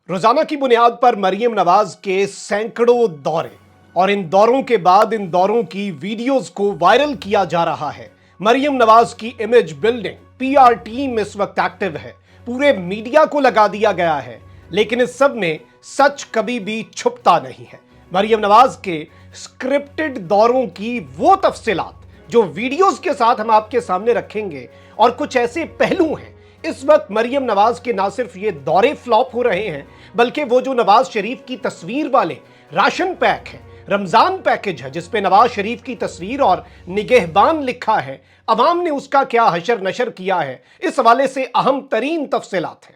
रोजाना की बुनियाद पर मरियम नवाज के सैकड़ों दौरे और इन दौरों के बाद इन दौरों की वीडियोस को वायरल किया जा रहा है। मरियम नवाज की इमेज बिल्डिंग पीआर टीम इस वक्त एक्टिव है, पूरे मीडिया को लगा दिया गया है, लेकिन इस सब में सच कभी भी छुपता नहीं है। मरियम नवाज के स्क्रिप्टेड दौरों की वो तफसीलात जो वीडियोस के साथ हम आपके सामने रखेंगे, और कुछ ऐसे पहलू हैं इस वक्त मरियम नवाज के ना सिर्फ ये दौरे फ्लॉप हो रहे हैं, बल्कि वो जो नवाज शरीफ की तस्वीर वाले राशन पैक है, रमजान पैकेज है जिसपे नवाज शरीफ की तस्वीर और निगहबान लिखा है, अवाम ने उसका क्या हशर नशर किया है, इस हवाले से अहम तरीन तफसीलात हैं।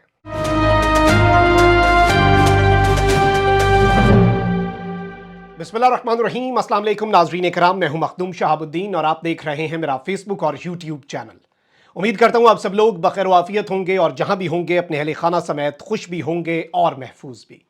बिस्मिल्लाहिर्रहमानिर्रहीम, अस्सलाम वालेकुम नाज़रीन इकराम, मैं हूं मखदूम शहाबुद्दीन और आप देख रहे हैं मेरा फेसबुक और यूट्यूब चैनल। उम्मीद करता हूं आप सब लोग बखैर वाफियत होंगे और जहां भी होंगे अपने अहले खाना समेत खुश भी होंगे और महफूज भी।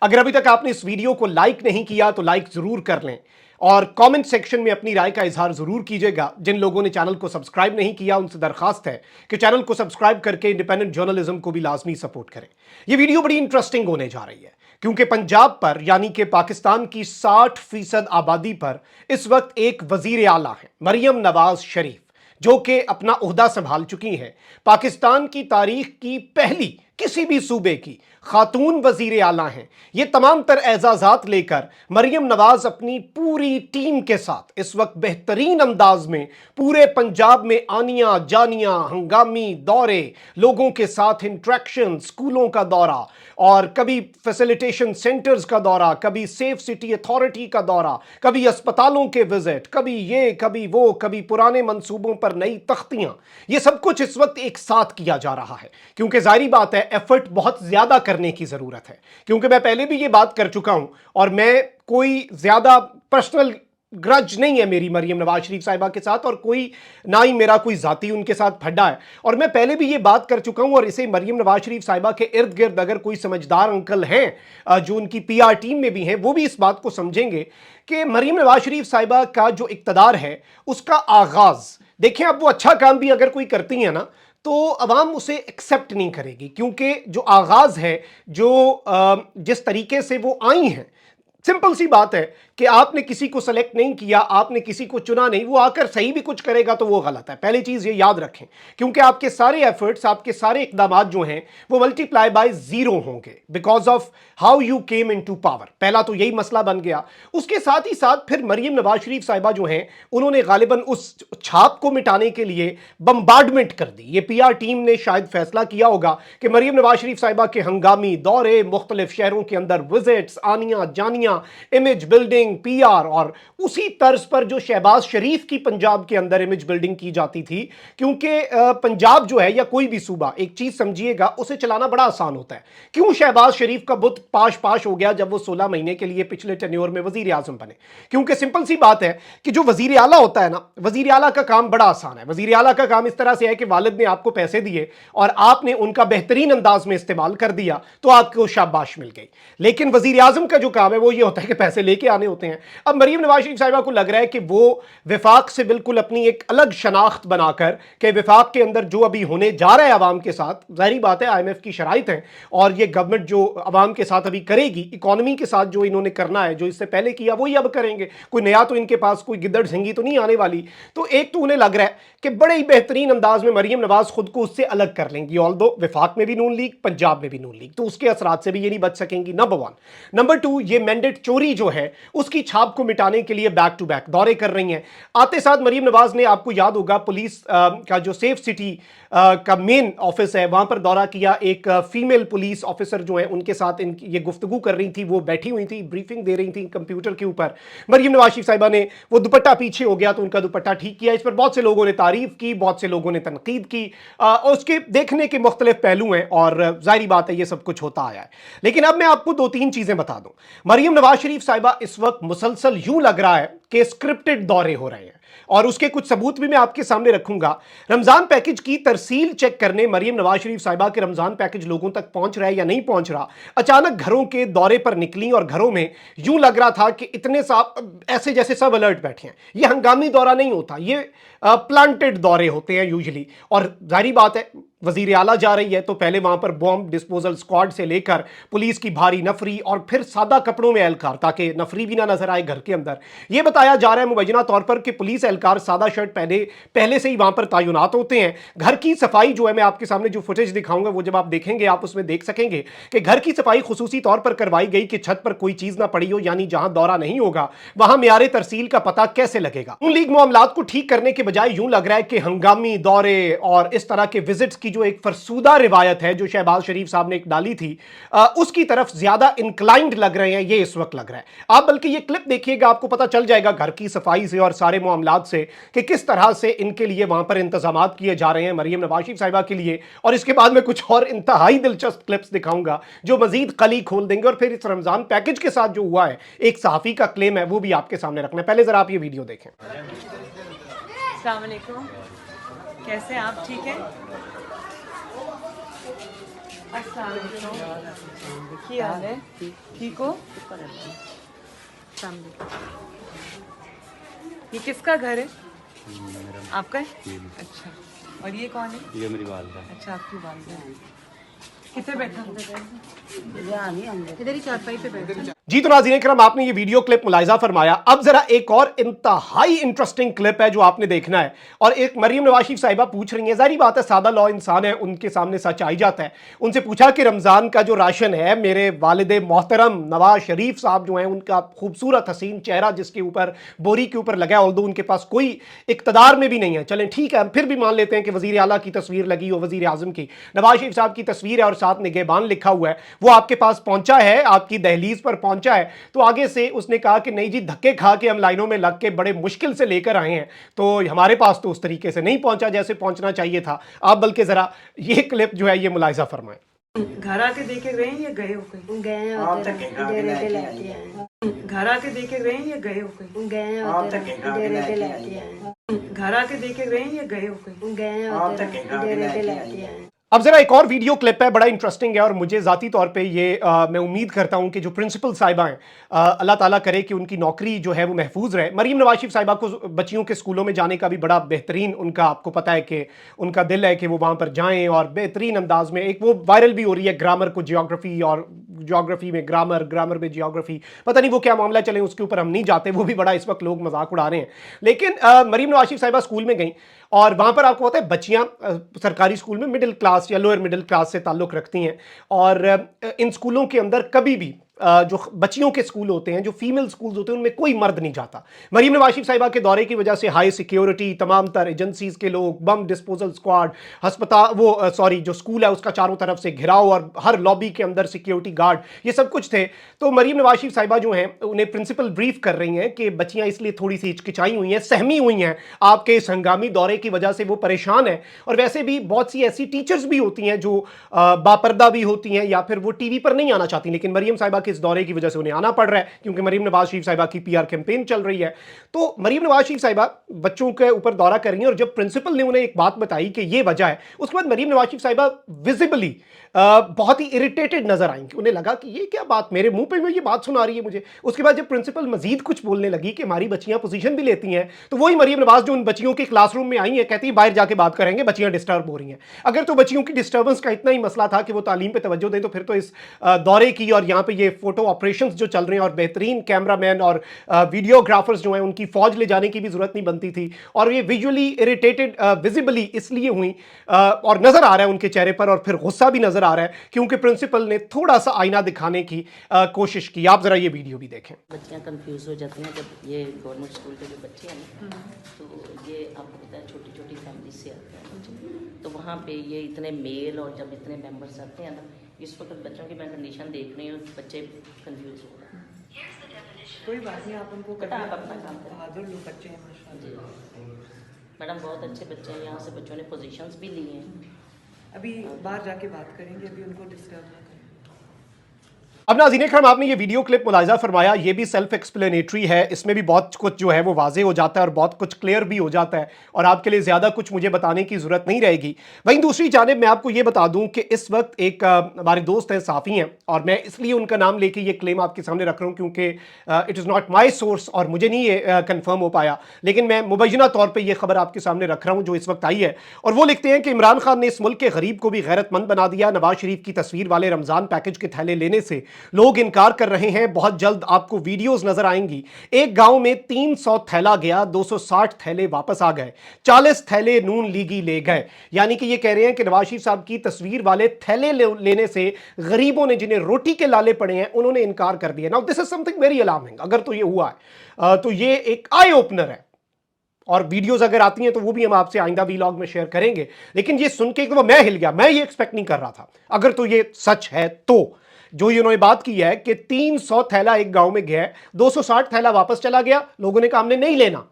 अगर अभी तक आपने इस वीडियो को लाइक नहीं किया तो लाइक जरूर कर लें और कमेंट सेक्शन में अपनी राय का इजहार जरूर कीजिएगा। जिन लोगों ने चैनल को सब्सक्राइब नहीं किया उनसे दरखास्त है कि चैनल को सब्सक्राइब करके इंडिपेंडेंट जर्नलिज्म को भी लाजमी सपोर्ट करें। यह वीडियो बड़ी इंटरेस्टिंग होने जा रही है क्योंकि पंजाब पर यानी कि पाकिस्तान की 60% आबादी पर इस वक्त एक वजीर आला है, मरियम नवाज शरीफ, जो कि अपना ओहदा संभाल चुकी हैं। पाकिस्तान की तारीख की पहली किसी भी सूबे की खातून वजीर आला हैं। ये तमाम तर एजाजात लेकर मरियम नवाज अपनी पूरी टीम के साथ इस वक्त बेहतरीन अंदाज में पूरे पंजाब में आनियां जानियां हंगामी दौरे, लोगों के साथ इंट्रैक्शन, स्कूलों का दौरा और कभी फैसिलिटेशन सेंटर्स का दौरा, कभी सेफ सिटी अथॉरिटी का दौरा, कभी अस्पतालों के विजिट, कभी ये कभी वो, कभी पुराने मंसूबों पर नई तख्तियां, ये सब कुछ इस वक्त एक साथ किया जा रहा है क्योंकि जाहिर बात है एफर्ट बहुत ज्यादा करने की जरूरत है। क्योंकि मैं पहले भी ये बात कर चुका हूं और मैं कोई ज्यादा पर्सनल ग्रज नहीं है मेरी मरियम नवाज शरीफ साहिबा के साथ और कोई ना ही मेरा कोई जाती उनके साथ फड्डा है, और मैं पहले भी ये बात कर चुका हूं। और इसे मरियम नवाज शरीफ साहिबा के इर्द गिर्द अगर कोई समझदार अंकल हैं जो उनकी पीआर टीम में भी हैं, वो भी इस बात को समझेंगे कि मरियम नवाज शरीफ साहिबा का जो इक्तदार है उसका आगाज देखें। अब वो अच्छा काम भी अगर कोई करती है ना तो अवाम उसे एक्सेप्ट नहीं करेगी क्योंकि जो आगाज है, जो जिस तरीके से वो आई हैं, सिंपल सी बात है कि आपने किसी को सेलेक्ट नहीं किया, आपने किसी को चुना नहीं, वो आकर सही भी कुछ करेगा तो वो गलत है। पहली चीज ये याद रखें क्योंकि आपके सारे एफर्ट्स, आपके सारे इकदाम जो हैं वो मल्टीप्लाई बाय जीरो होंगे because of how you came into power. पहला तो यही मसला बन गया। उसके साथ ही साथ फिर मरियम नवाज शरीफ साहिबा जो हैं उन्होंने गालिबन उस छाप को मिटाने के लिए बम्बार्डमेंट कर दी। ये पीआर टीम ने शायद फैसला किया होगा कि मरियम नवाज शरीफ साहिबा के हंगामी दौरे, मुख्तलिफ शहरों के अंदर विजिट्स, आनियां जानियां, इमेज बिल्डिंग, पीआर, और उसी तर्ज पर जो शहबाज शरीफ की पंजाब के अंदर इमेज बिल्डिंग की जाती थी। क्योंकि पंजाब जो है या कोई भी सूबा, एक चीज समझिएगा, उसे चलाना बड़ा आसान होता है। क्यों शहबाज शरीफ का बुत पाश पाश हो गया जब वो 16 महीने के लिए पिछले टेन्योर में वजीर आजम बने? क्योंकि सिंपल सी बात है कि जो वजीर आला होता है ना, वजीर आला का काम बड़ा आसान है। वजीर आला का काम इस तरह से है कि वालिद ने आपको पैसे दिए और आपने उनका बेहतरीन अंदाज में इस्तेमाल कर दिया तो आपको शाबाश मिल गई। लेकिन वजीर आजम का जो काम है वो ये होता है कि पैसे लेके आने होते हैं। अब मरियम नवाज शरीफ साहिबा को लग रहा है कि वो विफाक से बिल्कुल अपनी एक अलग शनाख्त बनाकर कि विफाक के अंदर जो अभी होने जा रहा है आवाम के साथ, जाहिर बात है आईएमएफ की शराइत है और ये गवर्नमेंट जो आवाम के साथ अभी करेगी, इकोनॉमी के साथ जो इन्होंने करना है, जो इससे पहले किया वही अब करेंगे, कोई नया तो इनके पास कोई गिद्दड़ झिंगी तो नहीं आने वाली। तो एक तो उन्हें लग रहा है कि बड़े ही बेहतरीन अंदाज में मरियम नवाज खुद को उससे अलग कर लेंगी। ऑल्दो विफाक में भी नून लीग, पंजाब में भी नून लीग, तो उसके असरात से भी ये नहीं बच सकेंगी, नंबर वन। नंबर टू, ये मैंडेट चोरी जो है उसकी छाप को मिटाने के लिए बैक टू बैक दौरे कर रही हैं। आते साथ मरियम नवाज ने, आपको याद होगा, पुलिस का जो सेफ सिटी का मेन ऑफिस है वहां पर दौरा किया। एक फीमेल पुलिस ऑफिसर जो है उनके साथ ये गुफ्तगू कर रही थी, वो बैठी हुई थी, ब्रीफिंग दे रही थी कंप्यूटर के ऊपर। मरियम नवाज शरीफ साहिबा ने, वो दुपट्टा पीछे हो गया तो उनका दुपट्टा ठीक किया। इस पर बहुत से लोगों ने तारीफ की, बहुत से लोगों ने तनकीद की। उसके देखने के मुख्तलिफ पहलू हैं और जाहिर बात है ये सब कुछ होता आया है। लेकिन अब मैं आपको दो तीन चीजें बता दूं। मरियम नवाज शरीफ साहिबा इस वक्त मुसलसल यूं लग रहा है कि स्क्रिप्टेड दौरे हो रहे हैं और उसके कुछ सबूत भी मैं आपके सामने रखूंगा। रमजान पैकेज की तरसील चेक करने मरियम नवाज शरीफ साहिबा के रमजान पैकेज लोगों तक पहुंच रहा है या नहीं पहुंच रहा, अचानक घरों के दौरे पर निकली और घरों में यूं लग रहा था कि इतने साहब ऐसे जैसे सब अलर्ट बैठे हैं। यह हंगामी दौरा नहीं होता, ये प्लांटेड दौरे होते हैं यूजुअली। और जाहिर बात है वजीर आला जा रही है तो पहले वहां पर बॉम्ब डिस्पोजल स्क्वाड से लेकर पुलिस की भारी नफरी और फिर सादा कपड़ों में एहलकार, ताकि नफरी भी ना नजर आए घर के अंदर। यह बताया जा रहा है मुबैना तौर पर कि पुलिस एहलकार सादा शर्ट पहले से ही वहां पर तैनात होते हैं। घर की सफाई जो है, मैं आपके सामने जो फुटेज दिखाऊंगा वो जब आप देखेंगे आप उसमें देख सकेंगे कि घर की सफाई खुसूसी तौर पर करवाई गई कि छत पर कोई चीज ना पड़ी हो, यानी जहां दौरा नहीं होगा वहां मियारे तरसील का पता कैसे लगेगा। नून लीग मामलात को ठीक करने के बजाय यूं लग रहा है कि हंगामी दौरे और इस तरह के विजिट्स की जो एक फरसूदा रिवायत है जो शहबाज शरीफ साहब ने एक डाली थी, उसकी तरफ ज्यादा इंक्लाइंड लग रहे हैं, ये इस वक्त लग रहा है। आप बल्कि ये क्लिप देखिएगा, आपको पता चल जाएगा घर की सफाई से और सारे मामलात से कि किस तरह से इनके लिए वहां पर इंतजामात किए जा रहे हैं मरियम नवाज शरीफ साहिबा के लिए। और इसके बाद में कुछ और इंतहाई दिलचस्प क्लिप्स दिखाऊंगा जो मजीद कली खोल देंगे। और फिर इस रमजान पैकेज के साथ जो हुआ है, एक सहाफी का क्लेम है, वो भी आपके सामने रखना है। पहले जरा आप ये वीडियो देखें। अस्सलाम वालेकुम, कैसे आप? ठीक है। अस्सलाम वालेकुम, क्या हाल है? ठीक हो? ये किसका घर है? आपका है? अच्छा, और ये कौन है? ये मेरी वालदा। अच्छा, आपकी वालिदा है। कितने बैठा? इधर ही चारपाई पे बैठे। जी तो नाज़रीन करम, आपने ये वीडियो क्लिप मुलाहिजा फरमाया। अब जरा एक और इंतहाई इंटरेस्टिंग क्लिप है जो आपने देखना है। और एक मरियम नवाज शरीफ साहिबा पूछ रही है, जारी बात है सादा लॉ इंसान है, उनके सामने सच आई जाता है। उनसे पूछा कि रमजान का जो राशन है, मेरे वालिद मोहतरम नवाज शरीफ साहब जो है, उनका खूबसूरत हसीन चेहरा जिसके ऊपर बोरी के ऊपर लगा है, ऑल्दो उनके पास कोई इक्तदार में भी नहीं है, चलें ठीक है, हम फिर भी मान लेते हैं कि वजीर आला की तस्वीर लगी हो, वजीर आजम की, नवाज शरीफ साहब की तस्वीर है और साथ निगहबान लिखा हुआ है, वो आपके पास पहुंचा है, आपकी दहलीज पर पहुंचा है, तो आगे से उसने कहा कि नहीं जी, धक्के खा के हम लाइनों में लग के बड़े मुश्किल से लेकर आए हैं, तो हमारे पास तो उस तरीके से नहीं पहुंचा जैसे पहुंचना चाहिए था। आप बल्कि जरा ये क्लिप जो है ये मुलाहिजा फरमाएं। घर आके देखे गए हैं या गए हो कहीं? गए हैं उधर डेरे पे लेके आए। घर आके देखे गए हैं या गए हो कहीं? गए हैं उधर डेरे पे लेके आए। घर आके देखे गए हैं या गए हो कहीं? गए हैं उधर डेरे पे लेके आए। अब जरा एक और वीडियो क्लिप है, बड़ा इंटरेस्टिंग है और मुझे ज़ाती तौर पे ये मैं उम्मीद करता हूँ कि जो प्रिंसिपल साहिबा हैं, अल्लाह ताला करे कि उनकी नौकरी जो है वो महफूज रहे। मरीम नवाज शरीफ साहिबा को बच्चियों के स्कूलों में जाने का भी बड़ा बेहतरीन उनका, आपको पता है कि उनका दिल है कि वो वहाँ पर जाएँ और बेहतरीन अंदाज में, एक वो वायरल भी हो रही है ग्रामर को जियोग्राफी और जियोग्राफी में ग्रामर, ग्रामर में जियोग्राफी, पता नहीं वो क्या मामला चले, उसके ऊपर हम नहीं जाते, वो भी बड़ा इस वक्त लोग मजाक उड़ा रहे हैं। लेकिन मरीम नवाज शरीफ साहिबा स्कूल में गई और वहाँ पर आपको पता है बच्चियाँ सरकारी स्कूल में मिडिल क्लास या लोअर मिडिल क्लास से ताल्लुक़ रखती हैं और इन स्कूलों के अंदर कभी भी जो बच्चियों के स्कूल होते हैं, जो फीमेल स्कूल्स होते हैं, उनमें कोई मर्द नहीं जाता। मरीम नवाज शरीफ साहिबा के दौरे की वजह से हाई सिक्योरिटी, तमाम तर एजेंसीज के लोग, बम डिस्पोजल स्क्वाड, अस्पताल, वो सॉरी जो स्कूल है उसका चारों तरफ से घिराव और हर लॉबी के अंदर सिक्योरिटी गार्ड, ये सब कुछ थे। तो मरीम नवाज शरीफ साहिबा जो हैं उन्हें प्रिंसिपल ब्रीफ कर रही हैं कि बच्चियां इसलिए थोड़ी सी हिचकिचाई हुई हैं, सहमी हुई हैं आपके इस हंगामी दौरे की वजह से, वो परेशान है। और वैसे भी बहुत सी ऐसी टीचर्स भी होती हैं जो बापर्दा भी होती हैं या फिर वो टीवी पर नहीं आना चाहती, लेकिन मरीम साहिबा के इस दौरे की वजह से उन्हें आना पड़ रहा है क्योंकि मरीम नवाज शरीफ साहिबा की पीआर कैंपेन चल रही है। तो मरीम नवाज शरीफ साहिबा बच्चों के ऊपर दौरा कर रही हैं और जब प्रिंसिपल ने उन्हें एक बात बताई कि ये वजह है, उसके बाद मरीम नवाज शरीफ साहिबा विजिबली बहुत ही इरिटेटेड नजर आई कि उन्हें लगा कि ये क्या बात, मेरे मुंह पे ये बात सुना रही है मुझे। उसके बाद जब प्रिंसिपल मजीद कुछ बोलने लगी कि हमारी बच्चियां पोजीशन भी लेती हैं, तो वही मरीम नवाज जो उन बच्चियों के क्लासरूम में आई है, कहती है बाहर जाके बात करेंगे, बच्चियां डिस्टर्ब हो रही हैं। अगर तो बच्चियों की डिस्टर्बेंस का इतना ही मसला था कि वो तालीम पे तवज्जो दें, तो फिर तो इस दौरे की और यहाँ पे ये फोटो ऑपरेशन जो चल रहे हैं और बेहतरीन कैमरामैन और वीडियोग्राफर्स जो हैं उनकी फौज ले जाने की भी जरूरत नहीं बनती थी। और ये विजुअली इरिटेटेड विजिबली इसलिए हुई और नजर आ रहा है उनके चेहरे पर, और फिर गुस्सा भी नजर आ रहा है क्योंकि प्रिंसिपल ने थोड़ा सा आईना दिखाने की कोशिश की। आप जरा ये वीडियो भी देखें। बच्चियाँ कंफ्यूज हो जाती हैं जब ये गवर्नमेंट स्कूल के जो बच्चे हैं ना, तो ये आपको पता है छोटी छोटी फैमिली से आते हैं बच्चे, तो वहाँ पे ये इतने मेल और जब इतने मेंबर्स आते हैं ना, इस वक्त बच्चों की मैं कंडीशन देख रही हूँ, बच्चे कंफ्यूज हो रहे हैं। कोई बात नहीं, आप उनको बेटा आप अपना काम करें। बहादुर लोग बच्चे हैं माशाल्लाह। मैडम बहुत अच्छे बच्चे हैं, यहाँ से बच्चों ने पोजीशंस भी ली हैं। अभी बाहर जाके बात करेंगे, अभी उनको डिस्टर्ब ना करें। اب नाज़रीन करम आपने ये वीडियो क्लिप मुलाहिज़ा फरमाया, ये भी सेल्फ एक्सप्लेनेटरी है, इसमें भी बहुत कुछ जो है वो वाज़े हो जाता है और बहुत कुछ क्लियर भी हो जाता है और आपके लिए ज़्यादा कुछ मुझे बताने की ज़रूरत नहीं रहेगी। वहीं दूसरी जानिब मैं आपको ये बता दूं कि इस वक्त एक हमारे दोस्त हैं, साफ़ी हैं, और मैं इसलिए उनका नाम लेके ये क्लेम आपके सामने रख रहा हूँ क्योंकि it is not my source और मुझे नहीं ये कन्फर्म हो पाया, लेकिन मैं मुबैना तौर पर यह खबर आपके सामने रख रहा हूँ जो इस वक्त आई है। और वो लिखते हैं कि इमरान खान ने इस मुल्क के गरीब को भी गैरतमंद बना दिया। नवाज शरीफ की तस्वीर वाले रमज़ान पैकेज के थैले लेने से लोग इनकार कर रहे हैं। बहुत जल्द आपको वीडियोस नजर आएंगी। एक गांव में 300 थैला गया, 260 थैले वापस आ गए, 40 थैले नून लीगी ले गए। यानी कि ये कह रहे हैं कि नवाज शरीफ साहब की तस्वीर वाले थैले लेने से गरीबों ने, जिन्हें रोटी के लाले पड़े हैं, उन्होंने इनकार कर दिया। Now this is something very alarming. अगर तो ये हुआ है तो ये एक आई ओपनर है और वीडियोस अगर आती हैं तो वो भी हम आपसे आइंदा वीलॉग में शेयर करेंगे। लेकिन ये सुन के तो मैं हिल गया, मैं ये एक्सपेक्ट नहीं कर रहा था। अगर तो ये सच है तो जो इन्होंने बात की है कि 300 थैला एक गांव में गया, 260 थैला वापस चला गया, लोगों ने कहा हमने नहीं लेना।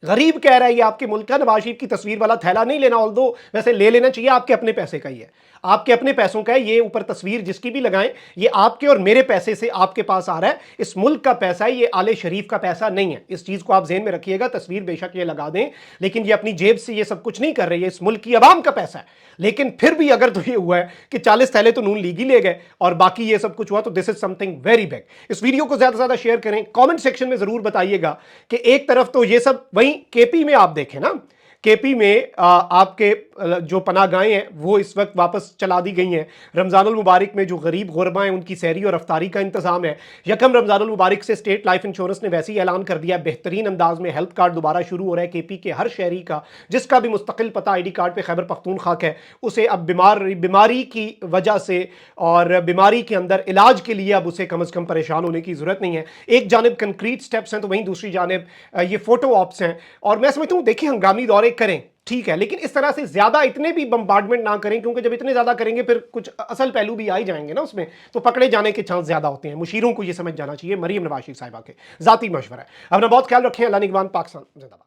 गरीब कह रहा है ये आपके मुल्क का नवाज शरीफ की तस्वीर वाला थैला नहीं लेना, ऑल्दो वैसे ले लेना चाहिए, आपके अपने पैसे का ही है, आपके अपने पैसों का है। ये ऊपर तस्वीर जिसकी भी लगाएं, ये आपके और मेरे पैसे से आपके पास आ रहा है, इस मुल्क का पैसा है, ये आले शरीफ का पैसा नहीं है। इस चीज को आप ज़हन में रखिएगा। तस्वीर बेशक ये लगा दें, लेकिन ये अपनी जेब से ये सब कुछ नहीं कर रही है, इस मुल्क की आवाम का पैसा है। लेकिन फिर भी अगर तो ये हुआ है कि 40 थैले तो नून लीग ही ले गए और बाकी ये सब कुछ हुआ, तो this is something very big. इस वीडियो को ज्यादा से ज्यादा शेयर करें, कमेंट सेक्शन में जरूर बताइएगा कि एक तरफ तो ये सब, वहीं केपी में आप देखें ना, केपी में आपके जो पनाहगाहें हैं वो इस वक्त वापस चला दी गई हैं। रमज़ानुल मुबारक में जो गरीब गुरबा हैं उनकी सहरी और अफ्तारी का इंतजाम है। यकम रमज़ानुल मुबारक से स्टेट लाइफ इंश्योरेंस ने वैसे ही ऐलान कर दिया, बेहतरीन अंदाज में हेल्थ कार्ड दोबारा शुरू हो रहा है केपी के हर शहरी का, जिसका भी मुस्तकिल पता आईडी कार्ड पे खैबर पख्तूनख्वा है, उसे अब बीमारी की वजह से और बीमारी के अंदर इलाज के लिए अब उसे कम अज़ कम परेशान होने की ज़रूरत नहीं है। एक जानब कंक्रीट स्टेप्स हैं तो वहीं दूसरी जानब ये फोटो ऑप्स हैं। और मैं समझता हूँ देखिए हंगामी दौरे करें ठीक है, लेकिन इस तरह से ज्यादा इतने भी बम्बार्डमेंट ना करें, क्योंकि जब इतने ज्यादा करेंगे फिर कुछ असल पहलू भी आ ही जाएंगे ना उसमें, तो पकड़े जाने के चांस ज्यादा होते हैं। मुशीरों को यह समझ जाना चाहिए, मरियम नवाज शरीफ साहिबा के जाती मशवरा है। अपना बहुत ख्याल रखें। अल्लाह निगहबान। पाकिस्तान जिंदाबाद।